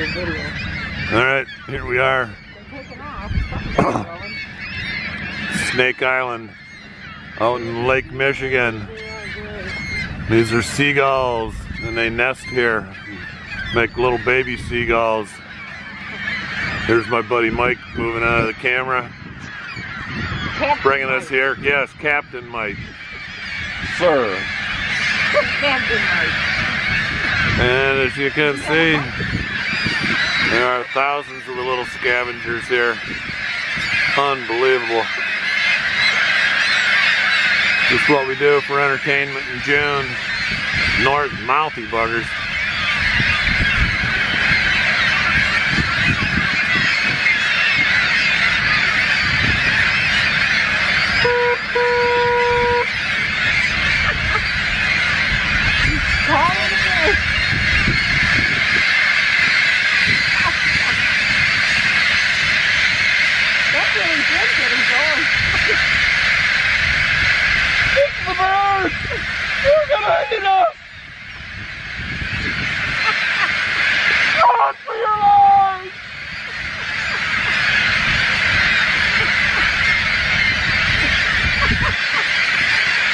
your video. Alright, here we are. They're taking off. Snake Island, out in Lake Michigan. These are seagulls, and they nest here. Make little baby seagulls. Here's my buddy Mike moving out of the camera. Bringing us here. Yes, Captain Mike. Sir. Captain Mike. And as you can see, there are thousands of the little scavengers here. Unbelievable. Just what we do for entertainment in June. North mouthy buggers. That's really good, get him going. It's the bird! You're gonna eat us! Run for your lives!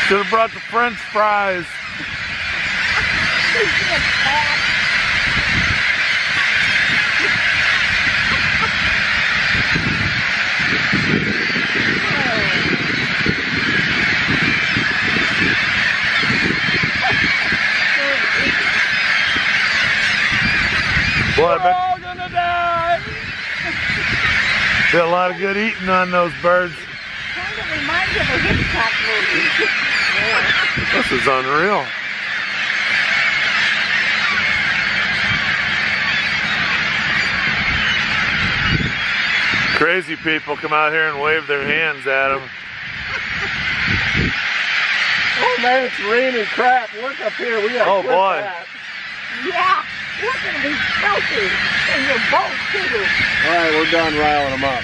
Should have brought the French fries. Boy, We're all gonna die! did a lot of good eating on those birds. Kind of reminds you of a Hitchcock movie. This is unreal. Crazy people come out here and wave their hands at them. Oh man, it's raining crap. Look up here, we got Oh boy. crap. Yeah, we're going to be filthy. And your boat too. Alright, we're done riling them up.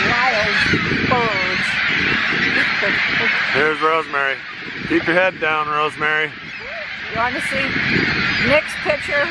Wild birds. Here's Rosemary. Keep your head down, Rosemary. You want to see Nick's picture?